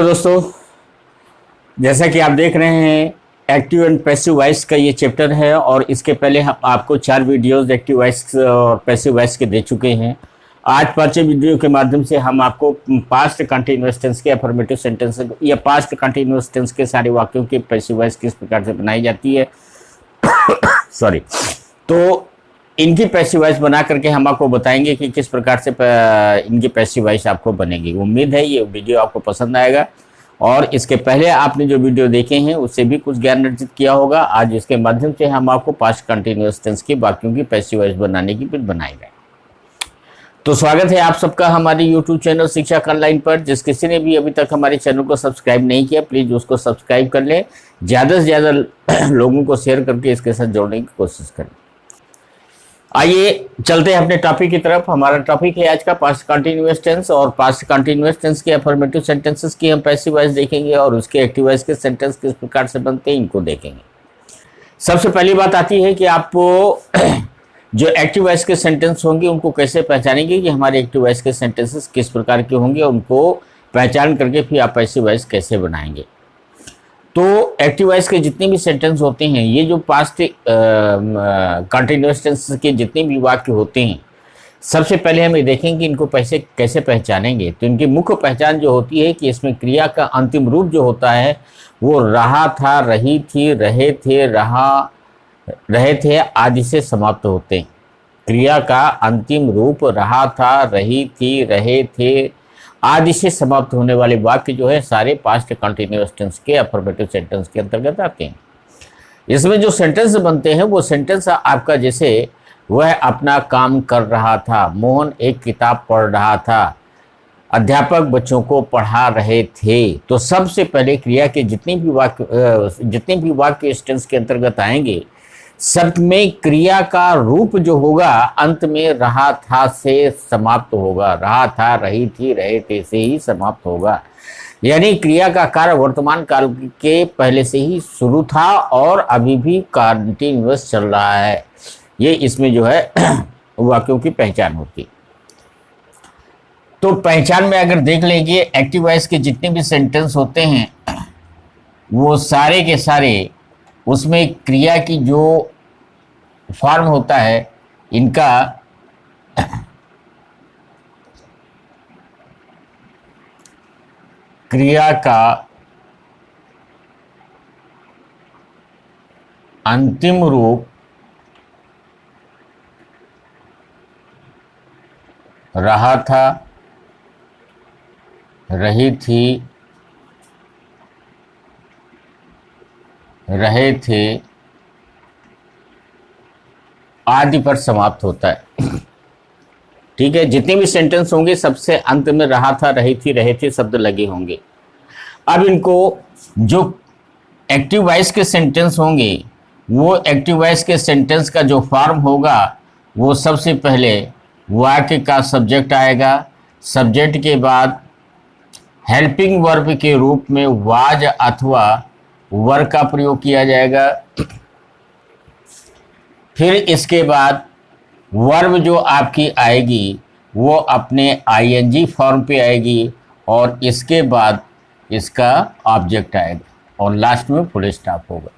दोस्तों, जैसा कि आप देख रहे हैं एक्टिव एंड पैसिव वॉइस का ये चैप्टर है और इसके पहले हम आपको 4 वीडियोस एक्टिव वॉइस और पैसिव वॉइस के दे चुके हैं। आज 5वें वीडियो के माध्यम से हम आपको पास्ट कंटिन्यूअस टेंस के अफर्मेटिव सेंटेंस या पास्ट कंटिन्यूअस टेंस के सारे वाक्यों की पैसिव वॉइस किस प्रकार से बनाई जाती है सॉरी तो इनकी पैसिव वॉइस बना करके हम आपको बताएंगे कि किस प्रकार से इनकी पैसिव वॉइस आपको बनेगी। उम्मीद है ये वीडियो आपको पसंद आएगा और इसके पहले आपने जो वीडियो देखे हैं उससे भी कुछ ज्ञान अर्जित किया होगा। आज इसके माध्यम से हम आपको पास्ट कंटिन्यूअस टेंस की वाक्यों की पैसिव वॉइस बनाने की फिर बनाएंगे। तो स्वागत है आप सबका हमारे YouTube चैनल शिक्षा ऑनलाइन पर। जिस किसी ने भी अभी तक हमारे चैनल को सब्सक्राइब नहीं किया प्लीज़ उसको सब्सक्राइब कर लें, ज़्यादा से ज़्यादा लोगों को शेयर करके इसके साथ जोड़ने की कोशिश करें। आइए चलते हैं अपने टॉपिक की तरफ। हमारा टॉपिक है आज का पास्ट कंटिन्यूअस टेंस और पास्ट कंटिन्यूअस टेंस के अफर्मेटिव सेंटेंसेस की हम पैसिव वॉइस देखेंगे और उसके एक्टिव वॉइस के सेंटेंस किस प्रकार से बनते हैं इनको देखेंगे। सबसे पहली बात आती है कि आपको जो एक्टिव वॉइस के सेंटेंस होंगे उनको कैसे पहचानेंगे कि हमारे एक्टिव वॉइस के सेंटेंसेस किस प्रकार के होंगे, उनको पहचान करके फिर आप पैसिव वॉइस कैसे बनाएंगे। तो एक्टिव वॉइस के जितने भी सेंटेंस होते हैं, ये जो पास्ट कंटिन्यूअस टेंस के जितने भी वाक्य होते हैं, सबसे पहले हम ये देखेंगे कि इनको कैसे पहचानेंगे। तो इनकी मुख्य पहचान जो होती है कि इसमें क्रिया का अंतिम रूप जो होता है वो रहा था, रही थी, रहे थे, रहे थे आदि से समाप्त होते हैं। क्रिया का अंतिम रूप रहा था, रही थी, रहे थे आदि से समाप्त होने वाले वाक्य जो है सारे पास्ट कंटिन्यूअस टेंस के अफर्मेटिव सेंटेंस के अंतर्गत आते हैं। इसमें जो सेंटेंस बनते हैं वो सेंटेंस आपका जैसे वह अपना काम कर रहा था, मोहन एक किताब पढ़ रहा था, अध्यापक बच्चों को पढ़ा रहे थे। तो सबसे पहले क्रिया के जितने भी वाक्य इस टेंस के अंतर्गत आएंगे सब में क्रिया का रूप जो होगा अंत में रहा था से समाप्त होगा। रहा था, रही थी, रहे थे से ही समाप्त होगा। यानी क्रिया का कार्य वर्तमान काल के पहले से ही शुरू था और अभी भी कंटिन्यूअस चल रहा है। ये इसमें जो है वाक्यों की पहचान होती। तो पहचान में अगर देख लेंगे एक्टिव वॉइस के जितने भी सेंटेंस होते हैं वो सारे के सारे उसमें क्रिया की जो फॉर्म होता है इनका क्रिया का अंतिम रूप रहा था, रही थी, रहे थे आदि पर समाप्त होता है। ठीक है, जितने भी सेंटेंस होंगे सबसे अंत में रहा था, रही थी, रहे थे शब्द लगे होंगे। अब इनको जो एक्टिव वॉइस के सेंटेंस होंगे वो एक्टिव वॉइस के सेंटेंस का जो फॉर्म होगा वो सबसे पहले वाक्य का सब्जेक्ट आएगा। सब्जेक्ट के बाद हेल्पिंग वर्ब के रूप में वाज अथवा वर का प्रयोग किया जाएगा। फिर इसके बाद वर्ब जो आपकी आएगी वो अपने आईएनजी फॉर्म पे आएगी और इसके बाद इसका ऑब्जेक्ट आएगा और लास्ट में फुल स्टॉप होगा।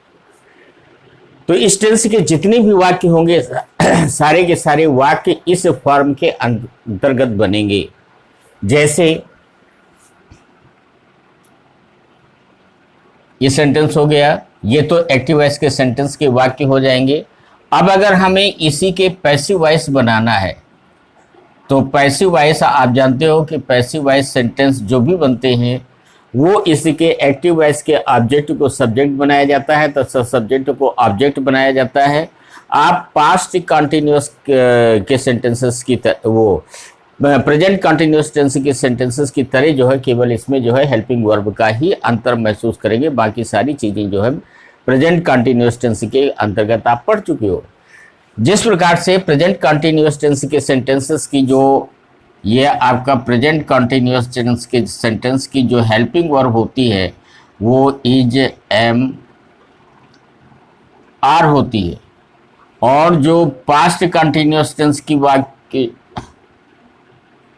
तो इस टेंस के जितने भी वाक्य होंगे सारे के सारे वाक्य इस फॉर्म के अंतर्गत बनेंगे। जैसे ये सेंटेंस हो गया, ये तो एक्टिव वॉइस के सेंटेंस के वाक्य हो जाएंगे। अब अगर हमें इसी के पैसिव वॉइस बनाना है तो पैसिव वॉइस आप जानते हो कि पैसिव वॉइस सेंटेंस जो भी बनते हैं वो इसी के एक्टिव वॉइस के ऑब्जेक्ट को सब्जेक्ट बनाया जाता है तो सब्जेक्ट को ऑब्जेक्ट बनाया जाता है। आप पास्ट कंटिन्यूअस के सेंटेंसेस की वो प्रेजेंट कंटिन्यूअस टेंस के सेंटेंसेस की तरह जो है केवल इसमें जो है हेल्पिंग वर्ब का ही अंतर महसूस करेंगे। बाकी सारी चीज़ें जो है प्रेजेंट कंटिन्यूअस टेंस के अंतर्गत आप पढ़ चुके हो। जिस प्रकार से प्रेजेंट कंटिन्यूअस टेंस के सेंटेंसेस की जो ये आपका प्रेजेंट कंटिन्यूअस टेंस के सेंटेंस की जो हेल्पिंग वर्ब होती है वो इज, एम, आर होती है और जो पास्ट कंटिन्यूअस टेंस की वाक्य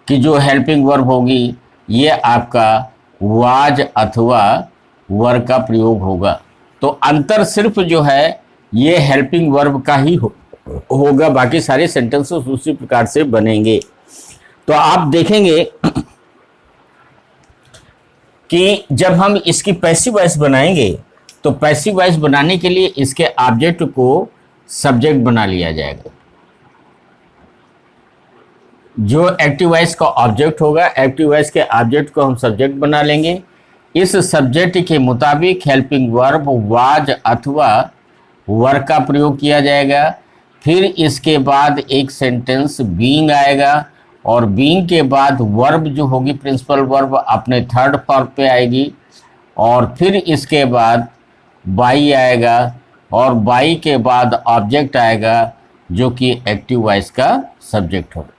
की जो हेल्पिंग वर्ब होगी ये आपका वाज अथवा वर का प्रयोग होगा। तो अंतर सिर्फ जो है ये हेल्पिंग वर्ब का ही होगा, बाकी सारे सेंटेंसेस उसी प्रकार से बनेंगे। तो आप देखेंगे कि जब हम इसकी पैसिव वॉइस बनाएंगे तो पैसिव वॉइस बनाने के लिए इसके ऑब्जेक्ट को सब्जेक्ट बना लिया जाएगा। जो एक्टिव वॉइस का ऑब्जेक्ट होगा, एक्टिव वॉइस के ऑब्जेक्ट को हम सब्जेक्ट बना लेंगे। इस सब्जेक्ट के मुताबिक हेल्पिंग वर्ब वाज अथवा वर का प्रयोग किया जाएगा। फिर इसके बाद एक सेंटेंस बीइंग आएगा और बीइंग के बाद वर्ब जो होगी प्रिंसिपल वर्ब अपने थर्ड फॉर्म पे आएगी और फिर इसके बाद बाई आएगा और बाई के बाद ऑब्जेक्ट आएगा जो कि एक्टिव वॉइस का सब्जेक्ट होगा।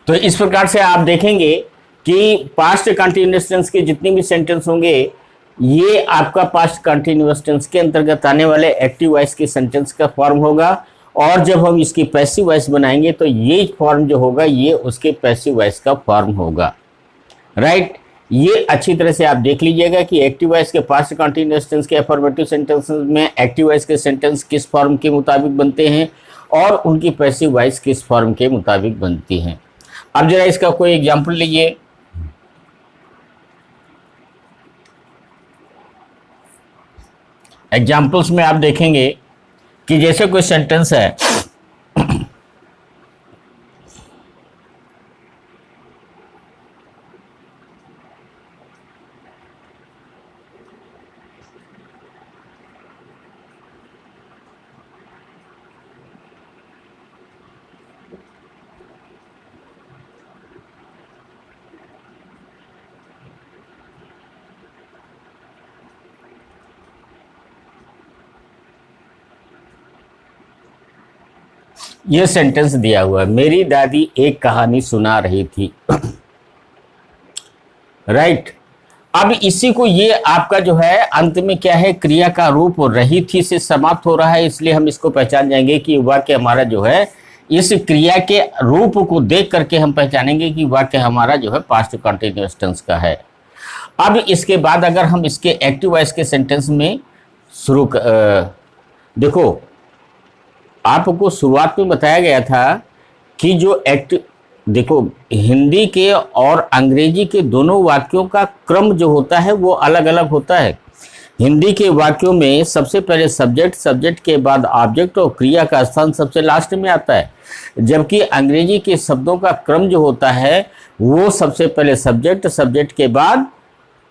तो इस प्रकार से आप देखेंगे कि पास्ट कंटिन्यूअस टेंस के जितने भी सेंटेंस होंगे ये आपका पास्ट कंटिन्यूअस टेंस के अंतर्गत आने वाले एक्टिव वॉइस के सेंटेंस का फॉर्म होगा। और जब हम इसकी पैसिव वॉइस बनाएंगे तो ये फॉर्म जो होगा ये उसके पैसिव वॉइस का फॉर्म होगा। राइट, ये अच्छी तरह से आप देख लीजिएगा कि एक्टिव वॉइस के पास्ट कंटिन्यूअस टेंस के अफर्मेटिव सेंटेंसेस में एक्टिव वॉइस के सेंटेंस किस फॉर्म के मुताबिक बनते हैं और उनकी पैसिव वॉइस किस फॉर्म के मुताबिक बनती हैं। अब जरा इसका कोई एग्जाम्पल लीजिए। एग्जाम्पल्स में आप देखेंगे कि जैसे कोई सेंटेंस है ये सेंटेंस दिया हुआ है, मेरी दादी एक कहानी सुना रही थी। राइट, अब इसी को ये आपका जो है अंत में क्या है क्रिया का रूप रही थी से समाप्त हो रहा है, इसलिए हम इसको पहचान जाएंगे कि वाक्य हमारा जो है इस क्रिया के रूप को देख करके हम पहचानेंगे कि वाक्य हमारा जो है पास्ट कंटिन्यूअस टेंस का है। अब इसके बाद अगर हम इसके एक्टिव वॉइस के सेंटेंस में शुरू देखो, आपको शुरुआत में बताया गया था कि जो देखो हिंदी के और अंग्रेजी के दोनों वाक्यों का क्रम जो होता है वो अलग अलग होता है। हिंदी के वाक्यों में सबसे पहले सब्जेक्ट, सब्जेक्ट के बाद ऑब्जेक्ट और क्रिया का स्थान सबसे लास्ट में आता है, जबकि अंग्रेजी के शब्दों का क्रम जो होता है वो सबसे पहले सब्जेक्ट, सब्जेक्ट के बाद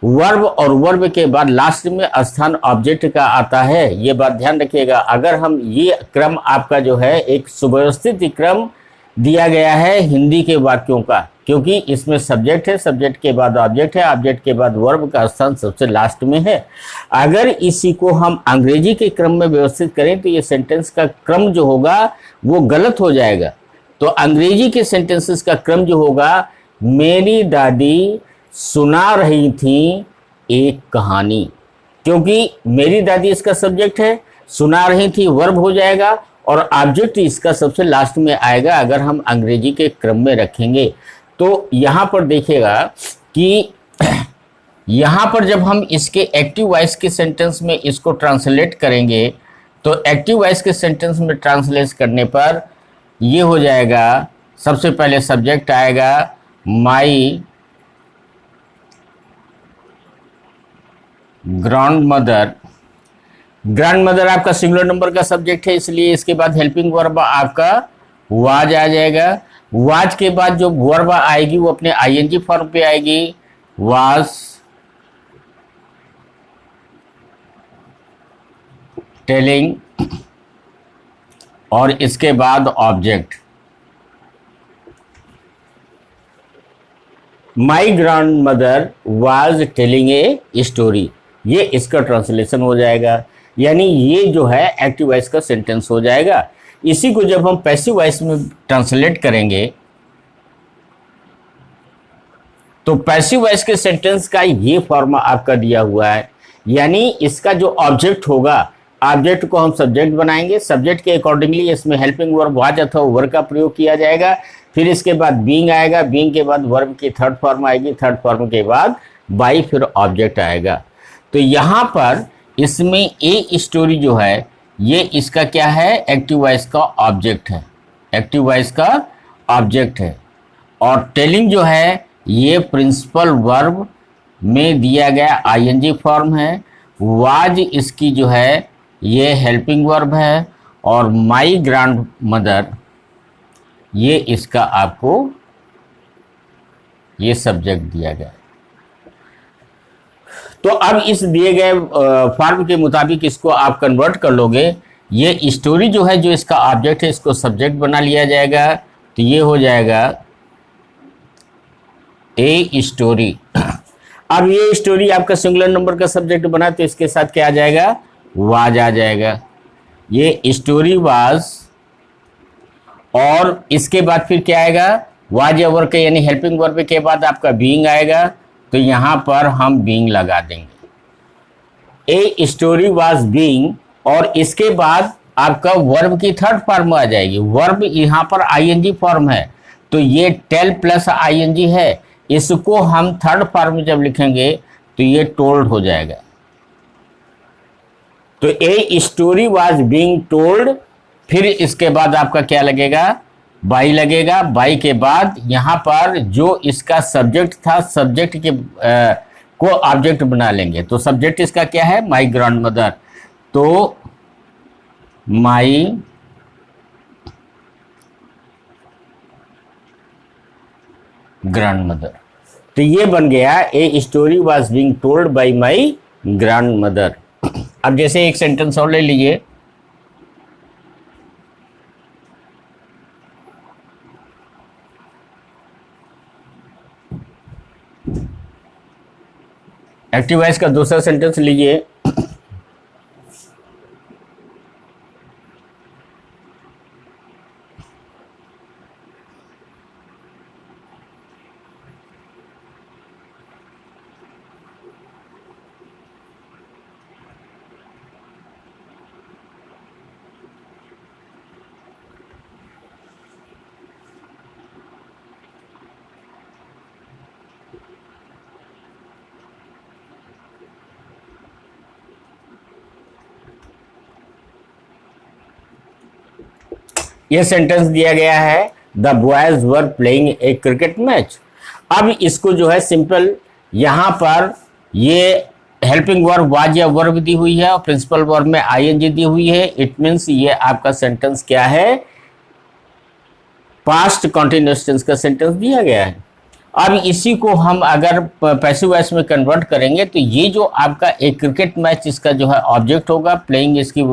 वर्ब और वर्ब के बाद लास्ट में स्थान ऑब्जेक्ट का आता है। ये बात ध्यान रखिएगा। अगर हम ये क्रम आपका जो है एक सुव्यवस्थित क्रम दिया गया है हिंदी के वाक्यों का, क्योंकि इसमें सब्जेक्ट है, सब्जेक्ट के बाद ऑब्जेक्ट है, ऑब्जेक्ट के बाद वर्ब का स्थान सबसे लास्ट में है। अगर इसी को हम अंग्रेजी के क्रम में व्यवस्थित करें तो ये सेंटेंस का क्रम जो होगा वो गलत हो जाएगा। तो अंग्रेजी के सेंटेंसेस का क्रम जो होगा, मेरी दादी सुना रही थी एक कहानी, क्योंकि मेरी दादी इसका सब्जेक्ट है, सुना रही थी वर्ब हो जाएगा और ऑब्जेक्ट इसका सबसे लास्ट में आएगा अगर हम अंग्रेजी के क्रम में रखेंगे। तो यहाँ पर देखिएगा कि यहाँ पर जब हम इसके एक्टिव वॉइस के सेंटेंस में इसको ट्रांसलेट करेंगे तो एक्टिव वॉइस के सेंटेंस में ट्रांसलेट करने पर ये हो जाएगा, सबसे पहले सब्जेक्ट आएगा माई ग्रैंड मदर आपका सिंगुलर नंबर का सब्जेक्ट है, इसलिए इसके बाद हेल्पिंग वर्ब आपका वाज आ जाएगा। वाज के बाद जो वर्ब आएगी वो अपने आईएनजी फॉर्म पे आएगी, वाज टेलिंग, और इसके बाद object my grand mother was telling a story. ये इसका ट्रांसलेशन हो जाएगा, यानी ये जो है एक्टिव वॉइस का सेंटेंस हो जाएगा। इसी को जब हम पैसिव वॉइस में ट्रांसलेट करेंगे तो पैसिव वॉइस के सेंटेंस का ये फॉर्म आपका दिया हुआ है, यानी इसका जो ऑब्जेक्ट होगा ऑब्जेक्ट को हम सब्जेक्ट बनाएंगे, सब्जेक्ट के अकॉर्डिंगली इसमें हेल्पिंग वर्ब वाज अथवा वर का प्रयोग किया जाएगा। फिर इसके बाद बीइंग आएगा, बीइंग के बाद वर्ब की थर्ड फॉर्म आएगी, थर्ड फॉर्म के बाद बाई, फिर ऑब्जेक्ट आएगा। तो यहाँ पर इसमें ए स्टोरी जो है ये इसका क्या है, एक्टिव वॉइस का ऑब्जेक्ट है, एक्टिव वॉइस का ऑब्जेक्ट है। और टेलिंग जो है ये प्रिंसिपल वर्ब में दिया गया आईएनजी फॉर्म है। वाज इसकी जो है ये हेल्पिंग वर्ब है, और माई ग्रैंड मदर ये इसका आपको ये सब्जेक्ट दिया गया। तो अब इस दिए गए फॉर्म के मुताबिक इसको आप कन्वर्ट कर लोगे। ये स्टोरी जो है, जो इसका ऑब्जेक्ट है, इसको सब्जेक्ट बना लिया जाएगा। तो ये हो जाएगा ए स्टोरी। अब ये स्टोरी आपका सिंगुलर नंबर का सब्जेक्ट बना, तो इसके साथ क्या आ जाएगा, वाज आ जाएगा। ये स्टोरी वाज, और इसके बाद फिर क्या आएगा, वाज या वर्ब के यानी हेल्पिंग वर्ब के बाद आपका बीइंग आएगा। तो यहाँ पर हम बीइंग लगा देंगे, ए स्टोरी वाज बीइंग, और इसके बाद आपका वर्ब की थर्ड फॉर्म आ जाएगी। वर्ब यहाँ पर आईएनजी फॉर्म है, तो ये टेल प्लस आईएनजी है। इसको हम थर्ड फॉर्म में जब लिखेंगे तो ये टोल्ड हो जाएगा। तो a story was being told, फिर इसके बाद आपका क्या लगेगा, बाई लगेगा। बाई के बाद यहाँ पर जो इसका सब्जेक्ट था, सब्जेक्ट के को ऑब्जेक्ट बना लेंगे। तो सब्जेक्ट इसका क्या है, माई ग्रैंड मदर। तो माई ग्रैंड मदर, तो ये बन गया a story was being told by my grand mother. अब जैसे एक सेंटेंस और ले लीजिए, एक्टिव वॉइस का दूसरा सेंटेंस लीजिए। ये सेंटेंस दिया गया है, the boys were playing a cricket match. अब इसको जो है सिंपल, यहाँ पर ये हेल्पिंग वर्ब वाज या वर्ब दी हुई है, और प्रिंसिपल वर्ब में आईएनजी दी हुई है। इट मीन्स ये आपका सेंटेंस क्या है, पास्ट कंटिन्यूअस टेंस का सेंटेंस दिया गया है। अब इसी को हम अगर पैसिव वॉइस में कन्वर्ट करेंगे, तो ये जो आपका एक क्रिकेट मैच इसका जो है ऑब्जेक्ट होगा, प्लेइंग इसकी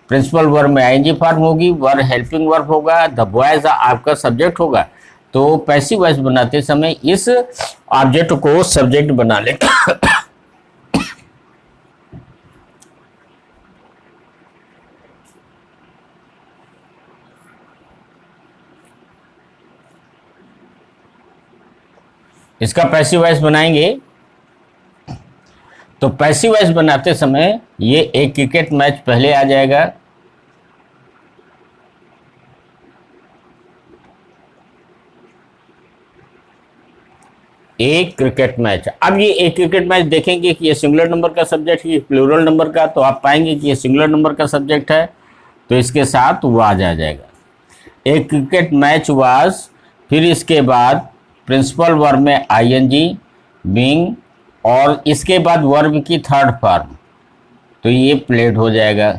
प्रिंसिपल वर्ब में आईएनजी फॉर्म होगी, वर्ब हेल्पिंग वर्ब होगा, द बॉयज आपका सब्जेक्ट होगा। तो पैसिव वॉइस बनाते समय इस ऑब्जेक्ट को सब्जेक्ट बना लें। इसका पैसिव वॉइस बनाएंगे, तो पैसिव वॉइस बनाते समय ये एक क्रिकेट मैच पहले आ जाएगा, एक क्रिकेट मैच। अब ये एक क्रिकेट मैच देखेंगे कि ये सिंगुलर नंबर का सब्जेक्ट है, प्लूरल नंबर का, तो आप पाएंगे कि ये सिंगुलर नंबर का सब्जेक्ट है, तो इसके साथ वाज आ जाएगा। एक क्रिकेट मैच वाज, फिर इसके बाद प्रिंसिपल वर्ब में आईएनजी बीइंग, और इसके बाद वर्ब की थर्ड फॉर्म, तो ये प्लेड हो जाएगा।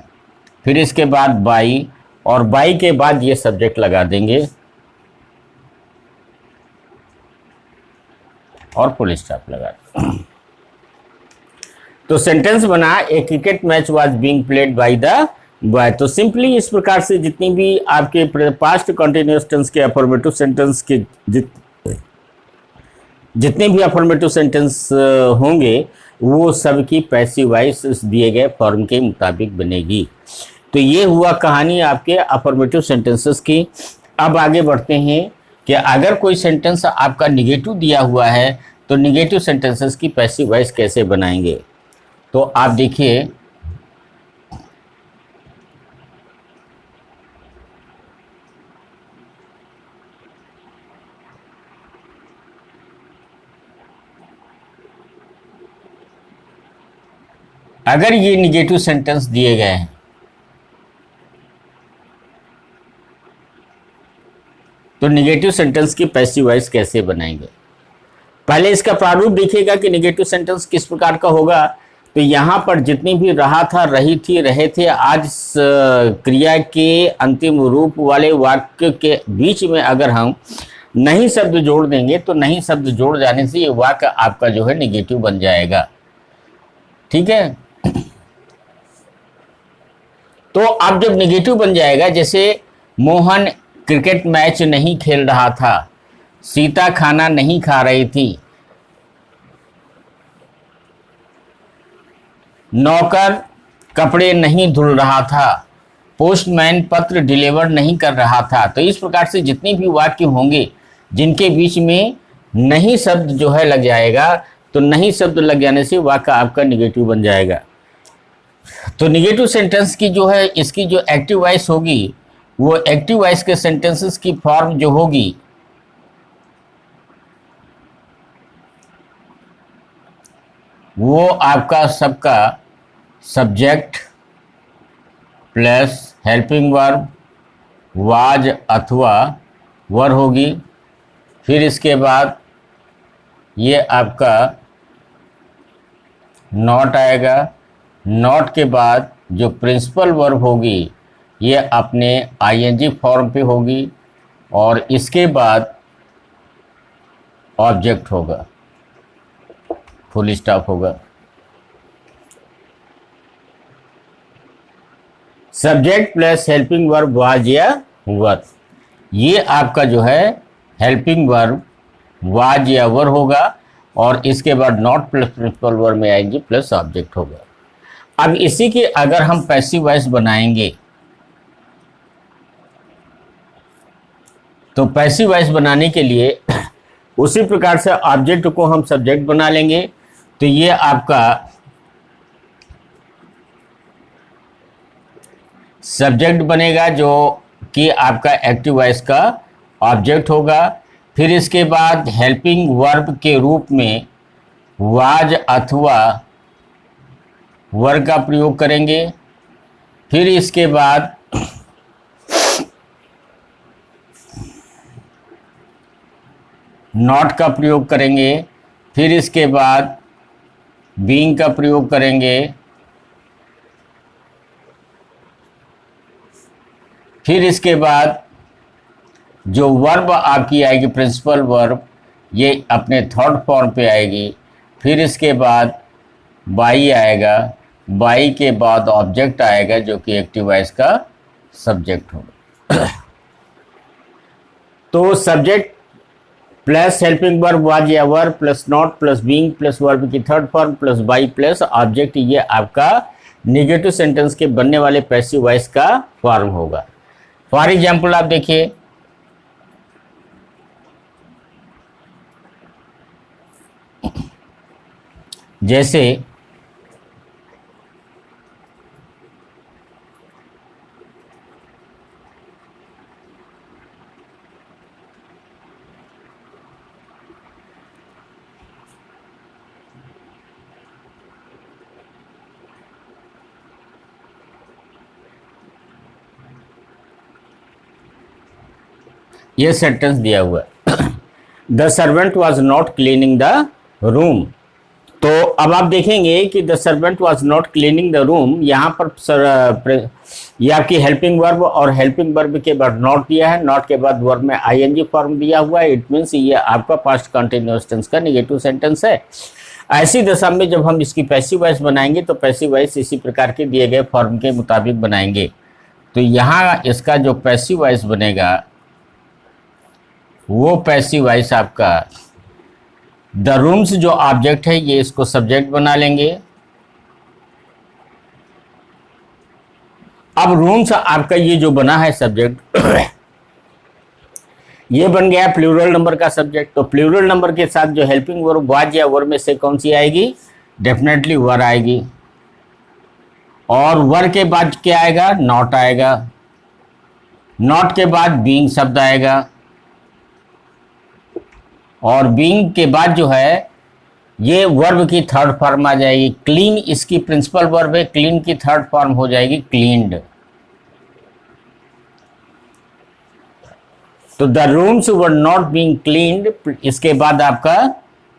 फिर इसके बाद बाई, और बाई के बाद ये सब्जेक्ट लगा देंगे और फुल स्टॉप लगा देंगे। तो सेंटेंस बना, a cricket match was being played by the boy. तो सिंपली इस प्रकार से जितनी भी आपके पास्ट कंटिन्यूअस टेंस के अफर्मेटिव सेंटेंस के जितने भी अफर्मेटिव सेंटेंस होंगे वो सब की पैसिव वॉइस इस दिए गए फॉर्म के मुताबिक बनेगी। तो ये हुआ कहानी आपके अफर्मेटिव सेंटेंसेस की। अब आगे बढ़ते हैं कि अगर कोई सेंटेंस आपका निगेटिव दिया हुआ है तो निगेटिव सेंटेंसेस की पैसिव वॉइस कैसे बनाएंगे। तो आप देखिए, अगर ये निगेटिव सेंटेंस दिए गए हैं तो निगेटिव सेंटेंस की पैसिव वॉइस कैसे बनाएंगे? पहले इसका प्रारूप देखिएगा कि निगेटिव सेंटेंस किस प्रकार का होगा। तो यहां पर जितनी भी रहा था, रही थी, रहे थे, आज क्रिया के अंतिम रूप वाले वाक्य के बीच में अगर हम नहीं शब्द जोड़ देंगे तो नहीं शब्द जोड़ जाने से ये वाक्य आपका जो है निगेटिव बन जाएगा। ठीक है, तो अब जब निगेटिव बन जाएगा, जैसे मोहन क्रिकेट मैच नहीं खेल रहा था, सीता खाना नहीं खा रही थी, नौकर कपड़े नहीं धुल रहा था, पोस्टमैन पत्र डिलीवर नहीं कर रहा था। तो इस प्रकार से जितने भी वाक्य होंगे जिनके बीच में नहीं शब्द जो है लग जाएगा, तो नहीं शब्द लग जाने से वाक्य आपका निगेटिव बन जाएगा। तो निगेटिव सेंटेंस की जो है, इसकी जो एक्टिव वॉइस होगी, वो एक्टिव वॉइस के सेंटेंसेस की फॉर्म जो होगी वो आपका सबका subject plus helping verb was अथवा वर होगी। फिर इसके बाद ये आपका नॉट आएगा। नॉट के बाद जो प्रिंसिपल वर्ब होगी ये अपने आईएनजी फॉर्म पे होगी और इसके बाद ऑब्जेक्ट होगा, फुल स्टॉप होगा। Subject plus helping verb was या वर, ये आपका जो है हेल्पिंग वर्ब वाज या वर होगा और इसके बाद नॉट प्लस प्रिंसिपल वर्ब में आएंगी प्लस ऑब्जेक्ट होगा। अब इसी के अगर हम पैसिव वॉइस बनाएंगे तो पैसिव वॉइस बनाने के लिए उसी प्रकार से ऑब्जेक्ट को हम सब्जेक्ट बना लेंगे। तो ये आपका सब्जेक्ट बनेगा जो कि आपका एक्टिव वॉइस का ऑब्जेक्ट होगा। फिर इसके बाद हेल्पिंग वर्ब के रूप में वाज अथवा वर का प्रयोग करेंगे। फिर इसके बाद नॉट का प्रयोग करेंगे। फिर इसके बाद बीइंग का प्रयोग करेंगे। फिर इसके बाद जो वर्ब आपकी आएगी प्रिंसिपल वर्ब, ये अपने थर्ड फॉर्म पे आएगी। फिर इसके बाद बाई आएगा। बाई के बाद ऑब्जेक्ट आएगा जो कि एक्टिव वॉइस का सब्जेक्ट होगा। तो subject plus helping verb was या were plus not plus being plus verb की third form plus by plus object, ये आपका नेगेटिव सेंटेंस के बनने वाले पैसिव वॉइस का फॉर्म होगा। फॉर एग्जाम्पल आप देखिए, जैसे ये सेंटेंस दिया हुआ है, the servant was not cleaning the room. तो अब आप देखेंगे कि the servant was not cleaning the room, यहाँ पर ये आपकी हेल्पिंग वर्ब और हेल्पिंग वर्ब के बाद नॉट दिया है, नॉट के बाद वर्ब में आईएनजी फॉर्म दिया हुआ है। इट मीन्स ये आपका पास्ट कंटिन्यूअस टेंस का नेगेटिव सेंटेंस है। ऐसी दशा में जब हम इसकी पैसिव वॉइस बनाएंगे तो पैसिव वॉइस इसी प्रकार के दिए गए फॉर्म के मुताबिक बनाएंगे। तो यहाँ इसका जो पैसिव वॉइस बनेगा वो पैसिव वॉइस आपका द रूम्स जो ऑब्जेक्ट है ये इसको सब्जेक्ट बना लेंगे। अब रूम्स आपका ये जो बना है सब्जेक्ट ये बन गया प्लूरल नंबर का सब्जेक्ट। तो प्लूरल नंबर के साथ जो हेल्पिंग वर्ब वाज या वर में से कौन सी आएगी? डेफिनेटली वर आएगी। और वर के बाद क्या आएगा? नॉट आएगा। नॉट के बाद बीइंग शब्द आएगा और बीइंग के बाद जो है ये वर्ब की थर्ड फॉर्म आ जाएगी। क्लीन इसकी प्रिंसिपल वर्ब है, क्लीन की थर्ड फॉर्म हो जाएगी क्लीन्ड। तो the rooms were not being cleaned, इसके बाद आपका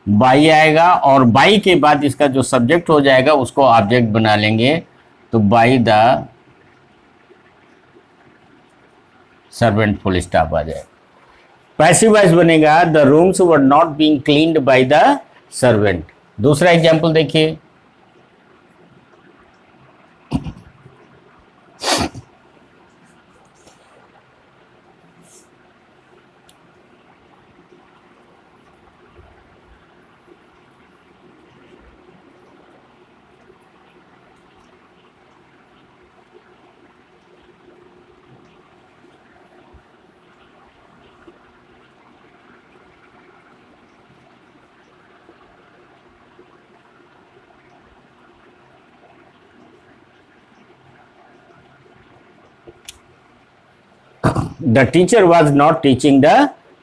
बाई आएगा और बाई के बाद इसका जो सब्जेक्ट हो जाएगा उसको ऑब्जेक्ट बना लेंगे। तो by the servant full stop आ जाएगा। पैसिव वॉइस बनेगा the rooms were not being cleaned by the servant. दूसरा एग्जाम्पल देखिए, the teacher was not teaching the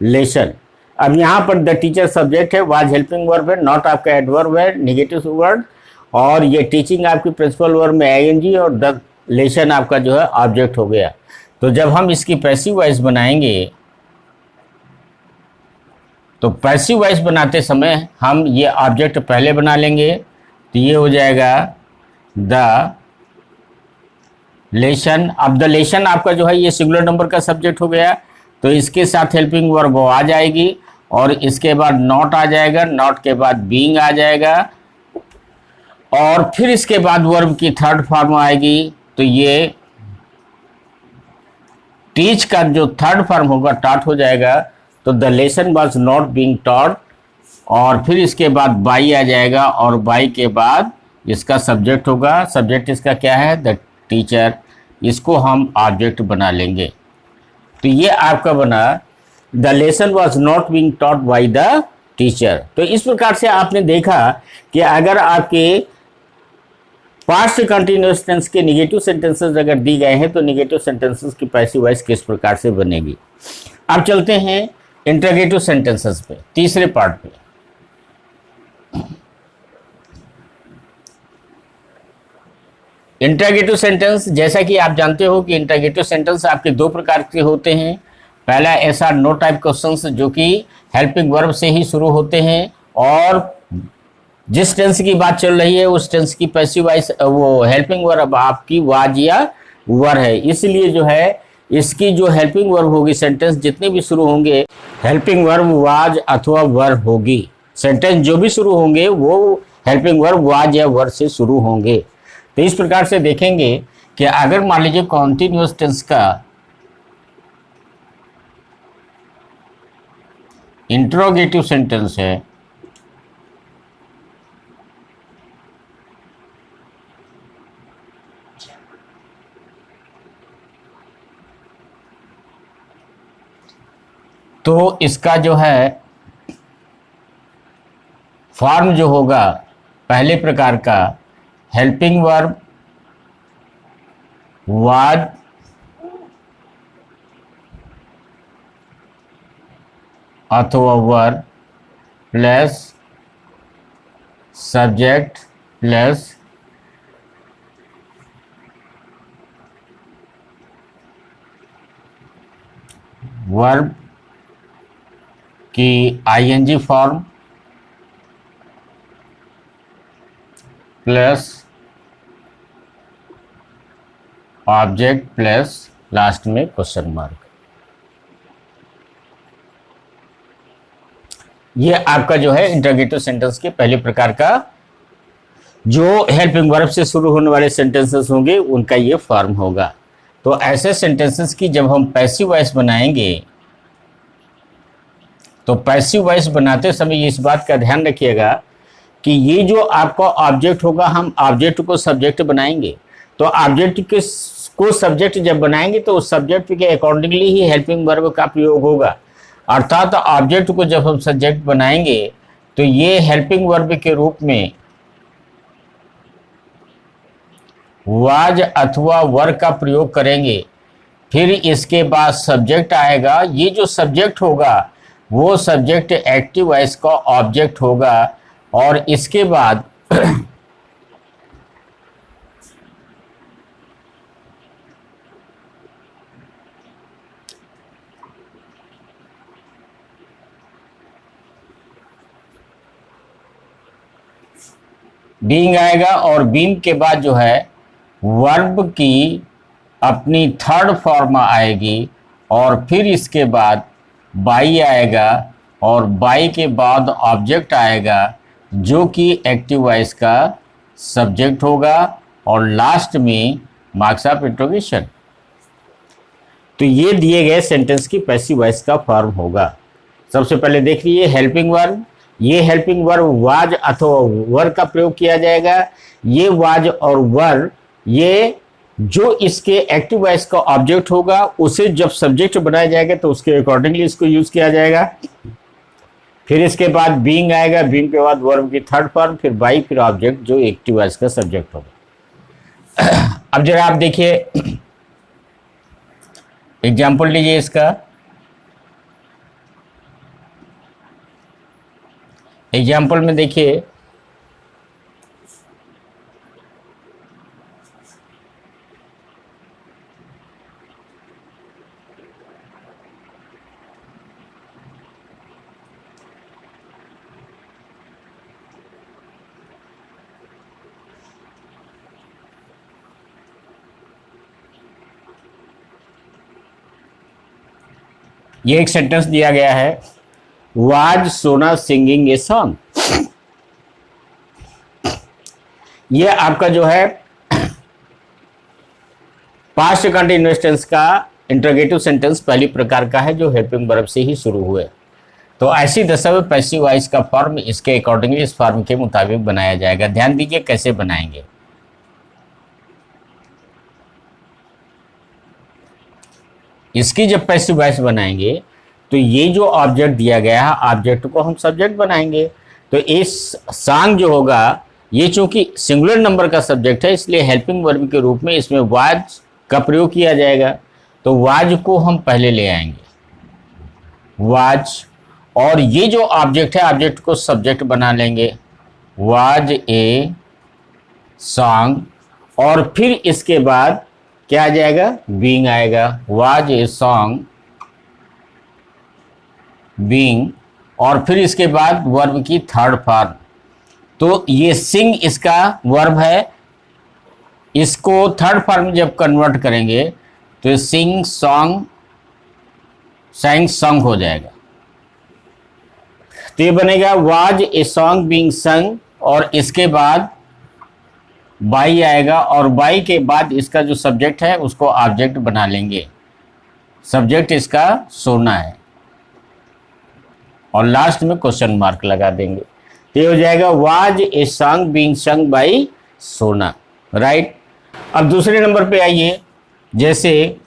lesson. अब यहाँ पर द टीचर सब्जेक्ट है, वाज हेल्पिंग वर्ब है, नॉट आपका एडवर्ब है नेगेटिव वर्ड, और ये टीचिंग आपकी प्रिंसिपल वर्ब में आईएनजी और द लेसन आपका जो है ऑब्जेक्ट हो गया। तो जब हम इसकी पैसिव वॉइस बनाएंगे तो पैसिव वॉइस बनाते समय हम ये ऑब्जेक्ट पहले बना लेंगे। तो ये हो जाएगा द लेसन। अब द लेसन आपका जो है ये सिंगुलर नंबर का सब्जेक्ट हो गया, तो इसके साथ हेल्पिंग वर्ब आ जाएगी और इसके बाद नॉट आ जाएगा, नॉट के बाद बीइंग आ जाएगा और फिर इसके बाद वर्ब की थर्ड फॉर्म आएगी। तो ये टीच का जो थर्ड फॉर्म होगा टॉट हो जाएगा। तो the lesson was not being taught और फिर इसके बाद बाई आ जाएगा और बाई के बाद इसका सब्जेक्ट होगा। सब्जेक्ट इसका क्या है? The teacher. इसको हम ऑब्जेक्ट बना लेंगे। तो ये आपका बना the lesson was not being taught by the teacher. तो इस प्रकार से आपने देखा कि अगर आपके पास्ट कंटिन्यूअस टेंस के नेगेटिव सेंटेंसेस अगर दी गए हैं तो नेगेटिव सेंटेंसेस की पैसिव वॉइस किस प्रकार से बनेगी। अब चलते हैं इंटरोगेटिव सेंटेंसेस पे, तीसरे पार्ट पे। इंटरोगेटिव सेंटेंस, जैसा कि आप जानते हो कि इंटरोगेटिव सेंटेंस आपके दो प्रकार के होते हैं। पहला yes or no type questions जो कि हेल्पिंग वर्ब से ही शुरू होते हैं और जिस टेंस की बात चल रही है उस टेंस की पैसिव वॉइस वो हेल्पिंग वर्ब आपकी वाज या वर है। इसलिए जो है इसकी जो हेल्पिंग वर्ब होगी, सेंटेंस जितने भी शुरू होंगे हेल्पिंग वर्ब वाज अथवा वर होगी। सेंटेंस जो भी शुरू होंगे वो हेल्पिंग वर्ब वाज या वर से शुरू होंगे। तो इस प्रकार से देखेंगे कि अगर मान लीजिए कॉन्टिन्यूअस टेंस का इंटरोगेटिव सेंटेंस है तो इसका जो है फॉर्म जो होगा पहले प्रकार का हेल्पिंग वर्ब वाज अथवा were plus subject plus verb की ING form plus object plus last में क्वेश्चन मार्क। ये आपका जो है इंटरोगेटिव सेंटेंस के पहले प्रकार का जो हेल्पिंग वर्ब से शुरू होने वाले सेंटेंसेस होंगे उनका ये फॉर्म होगा। तो ऐसे सेंटेंसेस की जब हम पैसिव वॉइस बनाएंगे तो पैसिव वॉइस बनाते समय इस बात का ध्यान रखिएगा कि ये जो आपका ऑब्जेक्ट होगा हम ऑब्जेक्ट को सब्जेक्ट बनाएंगे। तो ऑब्जेक्ट को सब्जेक्ट जब बनाएंगे तो उस सब्जेक्ट के अकॉर्डिंगली ही हेल्पिंग वर्ब का प्रयोग होगा। अर्थात ऑब्जेक्ट को जब हम सब्जेक्ट बनाएंगे तो ये हेल्पिंग वर्ब के रूप में वाज अथवा वर का प्रयोग करेंगे। फिर इसके बाद सब्जेक्ट आएगा। ये जो सब्जेक्ट होगा वो सब्जेक्ट एक्टिव वॉइस का ऑब्जेक्ट होगा और इसके बाद बीइंग आएगा और बीइंग के बाद जो है वर्ब की अपनी थर्ड फॉर्म आएगी और फिर इसके बाद बाई आएगा और बाई के बाद ऑब्जेक्ट आएगा जो कि एक्टिव वॉइस का सब्जेक्ट होगा और लास्ट में मार्क्स ऑफ इंट्रोगेशन। तो ये दिए गए सेंटेंस की पैसिव वॉइस का फॉर्म होगा। सबसे पहले देख लीजिए हेल्पिंग वर्ब। ये हेल्पिंग वर्ब वाज अथवा वर का प्रयोग किया जाएगा। ये वाज और वर ये जो इसके एक्टिव वॉइस का ऑब्जेक्ट होगा उसे जब सब्जेक्ट बनाया जाएगा तो उसके अकॉर्डिंगली इसको यूज किया जाएगा। फिर इसके बाद बीइंग आएगा, बीइंग के बाद वर्ब की थर्ड फॉर्म, फिर बाई, फिर ऑब्जेक्ट जो एक्टिव वॉइस का सब्जेक्ट होगा। अब जरा आप देखिए एग्जाम्पल लीजिए इसका। एग्जाम्पल में देखिए ये एक सेंटेंस दिया गया है, वाज सोना सिंगिंग ए सॉन्ग। ये आपका जो है पास्ट कंटिन्यूअस टेंस का इंटरोगेटिव सेंटेंस पहली प्रकार का है जो हेल्पिंग वर्ब से ही शुरू हुए। तो ऐसी दशा में पैसिव वॉइस का फॉर्म इसके अकॉर्डिंगली इस फॉर्म के मुताबिक बनाया जाएगा। ध्यान दीजिए कैसे बनाएंगे। इसकी जब पैसिव वॉइस बनाएंगे तो ये जो ऑब्जेक्ट दिया गया है ऑब्जेक्ट को हम सब्जेक्ट बनाएंगे। तो इस सॉन्ग जो होगा ये चूंकि सिंगुलर नंबर का सब्जेक्ट है इसलिए हेल्पिंग वर्ब के रूप में इसमें वाज का प्रयोग किया जाएगा। तो वाज को हम पहले ले आएंगे, वाज, और ये जो ऑब्जेक्ट है ऑब्जेक्ट को सब्जेक्ट बना लेंगे, वाज ए सॉन्ग, और फिर इसके बाद क्या आ जाएगा, बीइंग आएगा, वाज ए सॉन्ग बीइंग, और फिर इसके बाद वर्ब की थर्ड फॉर्म। तो ये सिंग इसका वर्ब है, इसको थर्ड फॉर्म में जब कन्वर्ट करेंगे तो सिंग सॉन्ग सैंग सॉन्ग हो जाएगा। तो ये बनेगा वाज ए सॉन्ग बीइंग संग, और इसके बाद बाई आएगा और बाई के बाद इसका जो सब्जेक्ट है उसको ऑब्जेक्ट बना लेंगे। सब्जेक्ट इसका सोना है और लास्ट में क्वेश्चन मार्क लगा देंगे। तो ये हो जाएगा वाज ए सॉन्ग बीइंग संग बाई सोना, राइट। अब दूसरे नंबर पे आइए, जैसे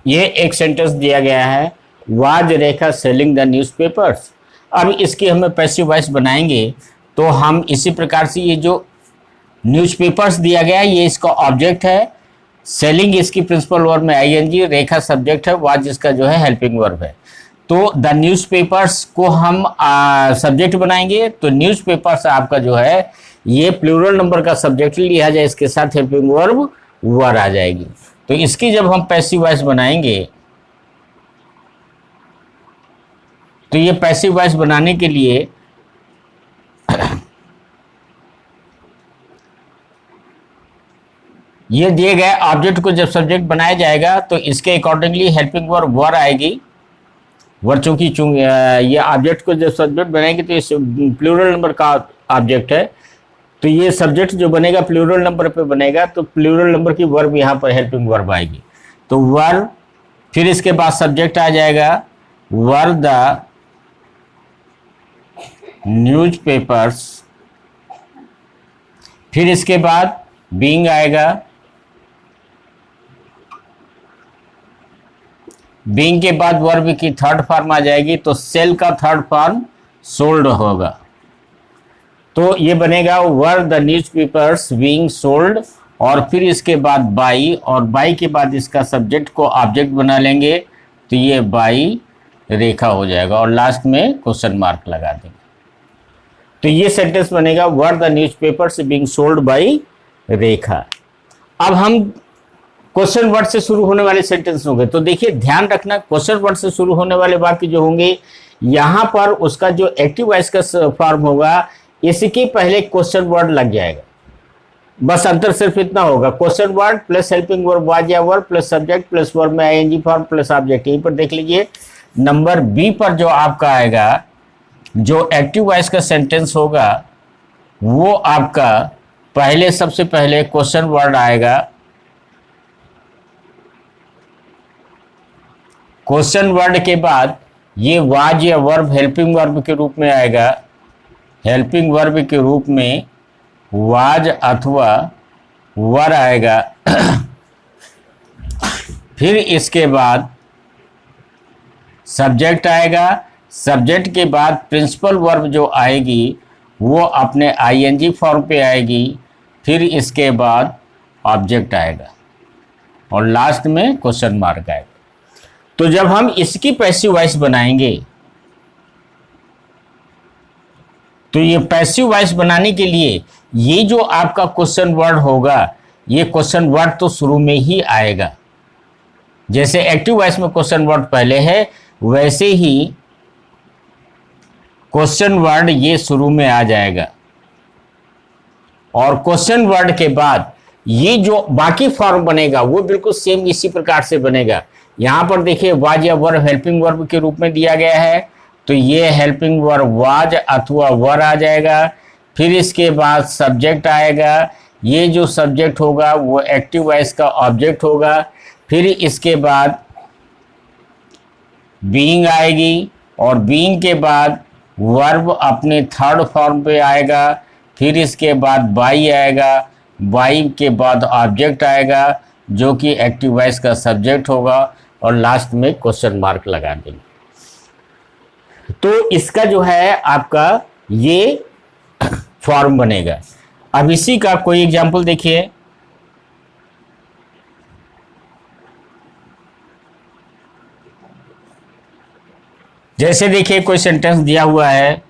ये एक सेंटेंस दिया गया है, was Rekha selling the newspapers. अब इसकी हमें पैसिव वॉइस बनाएंगे तो हम इसी प्रकार से ये जो न्यूज़पेपर्स दिया गया है ये इसका ऑब्जेक्ट है, सेलिंग इसकी प्रिंसिपल वर्ब में आईएनजी, रेखा सब्जेक्ट है, वाज इसका जो है हेल्पिंग वर्ब है। तो द न्यूज़पेपर्स को हम सब्जेक्ट बनाएंगे। तो न्यूज़पेपर्स आपका जो है ये प्लूरल नंबर का सब्जेक्ट लिया जाए, इसके साथ हेल्पिंग वर्ब वर आ जाएगी। तो इसकी जब हम पैसिव वॉइस बनाएंगे तो ये पैसिव वॉइस बनाने के लिए ये दिए गए ऑब्जेक्ट को जब सब्जेक्ट बनाया जाएगा तो इसके अकॉर्डिंगली हेल्पिंग वर्ब वर आएगी। वर चूंकि ये ऑब्जेक्ट को जब सब्जेक्ट बनाएंगे तो इस प्लूरल नंबर का ऑब्जेक्ट है, तो ये सब्जेक्ट जो बनेगा प्लूरल नंबर पे बनेगा, तो प्लूरल नंबर की वर्ब यहाँ पर हेल्पिंग वर्ब आएगी। तो वर, फिर इसके बाद सब्जेक्ट आ जाएगा वर द न्यूज़पेपर्स, फिर इसके बाद बीइंग आएगा, बीइंग के बाद वर्ब की थर्ड फॉर्म आ जाएगी, तो सेल का थर्ड फॉर्म सोल्ड होगा। तो ये बनेगा were the newspapers being sold, और फिर इसके बाद बाई, और बाई के बाद इसका सब्जेक्ट को ऑब्जेक्ट बना लेंगे, तो ये बाई रेखा हो जाएगा, और लास्ट में क्वेश्चन मार्क लगा देंगे। तो ये सेंटेंस बनेगा were the newspapers being sold by Rekha. अब हम क्वेश्चन वर्ड से शुरू होने वाले सेंटेंस होंगे, तो देखिए ध्यान रखना, क्वेश्चन वर्ड से शुरू होने वाले वाक्य जो होंगे, यहां पर उसका जो एक्टिव वॉइस का फॉर्म होगा, इसके पहले क्वेश्चन वर्ड लग जाएगा। बस अंतर सिर्फ इतना होगा, question word plus helping verb was या verb plus subject plus verb में आईएनजी फॉर्म प्लस ऑब्जेक्ट। यहीं पर देख लीजिए नंबर बी पर जो आपका आएगा, जो एक्टिव वॉइस का सेंटेंस होगा, वो आपका पहले सबसे पहले क्वेश्चन वर्ड आएगा। क्वेश्चन वर्ड के बाद ये वाज या वर्ब हेल्पिंग वर्ब के रूप में आएगा। हेल्पिंग वर्ब के रूप में वाज अथवा वर आएगा। फिर इसके बाद सब्जेक्ट आएगा। सब्जेक्ट के बाद प्रिंसिपल वर्ब जो आएगी वो अपने आईएनजी फॉर्म पे आएगी। फिर इसके बाद ऑब्जेक्ट आएगा और लास्ट में क्वेश्चन मार्क आएगा। तो जब हम इसकी पैसिव वॉइस बनाएंगे, तो ये पैसिव वॉइस बनाने के लिए ये जो आपका क्वेश्चन वर्ड होगा, ये क्वेश्चन वर्ड तो शुरू में ही आएगा। जैसे एक्टिव वॉइस में क्वेश्चन वर्ड पहले है, वैसे ही क्वेश्चन वर्ड ये शुरू में आ जाएगा। और क्वेश्चन वर्ड के बाद ये जो बाकी फॉर्म बनेगा वो बिल्कुल सेम इसी प्रकार से बनेगा। यहां पर देखिए वाज या वर्ब हेल्पिंग वर्ब के रूप में दिया गया है, तो ये हेल्पिंग वर्ब वाज अथवा वर आ जाएगा। फिर इसके बाद सब्जेक्ट आएगा। ये जो सब्जेक्ट होगा वो एक्टिव वॉइस का ऑब्जेक्ट होगा। फिर इसके बाद बीइंग आएगी और बीइंग के बाद वर्ब अपने थर्ड फॉर्म पे आएगा। फिर इसके बाद बाई आएगा। बाई के बाद ऑब्जेक्ट आएगा जो कि एक्टिव वॉइस का सब्जेक्ट होगा और लास्ट में क्वेश्चन मार्क लगा देंगे। तो इसका जो है आपका ये फॉर्म बनेगा। अब इसी का कोई एग्जांपल देखिए। जैसे देखिए कोई सेंटेंस दिया हुआ है,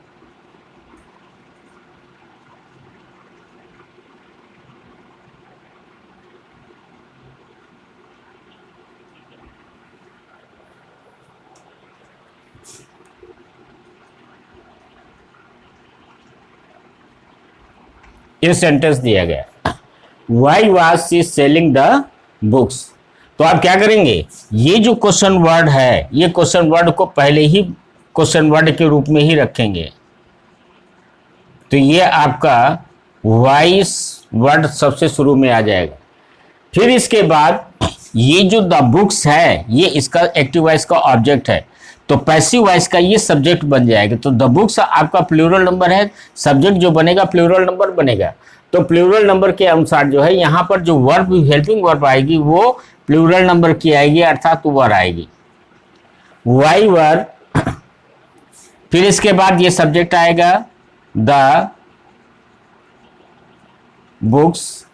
ये सेंटेंस दिया गया, why was she selling the books. तो आप क्या करेंगे, ये जो क्वेश्चन वर्ड है, ये क्वेश्चन वर्ड को पहले ही क्वेश्चन वर्ड के रूप में ही रखेंगे। तो ये आपका वाइस वर्ड सबसे शुरू में आ जाएगा। फिर इसके बाद ये जो द बुक्स है, ये इसका एक्टिव वॉइस का ऑब्जेक्ट है, तो पैसिव वॉइस का ये सब्जेक्ट बन जाएगा। तो द बुक्स आपका प्लूरल नंबर है, सब्जेक्ट जो बनेगा प्लूरल नंबर बनेगा। तो प्लूरल नंबर के अनुसार जो है यहाँ पर जो वर्ब हेल्पिंग वर्ब आएगी वो प्लूरल नंबर की आएगी, अर्थात वर आएगी, वाई वर। फिर इसके बाद ये सब्जेक्ट आएगा the books,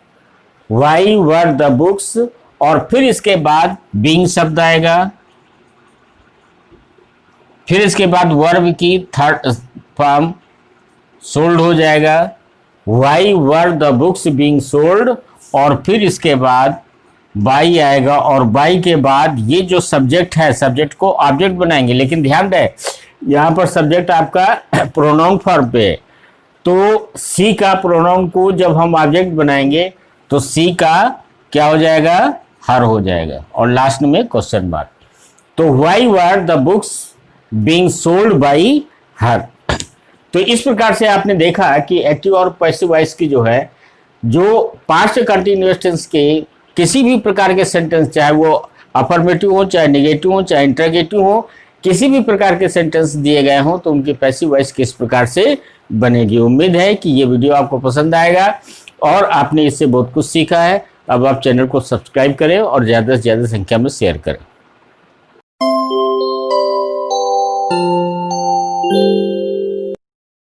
why were the books, और फिर इसके बाद बीइंग शब्द आएगा। फिर इसके बाद वर्ब की थर्ड फॉर्म सोल्ड हो जाएगा, why were the books being sold, और फिर इसके बाद बाई आएगा और बाई के बाद ये जो सब्जेक्ट है, सब्जेक्ट को ऑब्जेक्ट बनाएंगे। लेकिन ध्यान दें यहाँ पर सब्जेक्ट आपका प्रोनाउन फॉर्म पे है, तो सी का प्रोनाउन को जब हम ऑब्जेक्ट बनाएंगे तो सी का क्या हो जाएगा, हर हो जाएगा, और लास्ट में क्वेश्चन मार्क। तो why were the books being sold by her. तो इस प्रकार से आपने देखा कि एक्टिव और पैसिव वॉइस की जो है, जो पास्ट कंटिन्यूअस टेंस के किसी भी प्रकार के सेंटेंस, चाहे वो अफर्मेटिव हो, चाहे नेगेटिव हो, चाहे इंटरोगेटिव हो, किसी भी प्रकार के सेंटेंस दिए गए हों, तो उनकी पैसिव वॉइस किस प्रकार से बनेगी। उम्मीद है कि ये वीडियो आपको पसंद आएगा और आपने इससे बहुत कुछ सीखा है। अब आप चैनल को सब्सक्राइब करें और ज़्यादा से ज़्यादा संख्या में शेयर करें।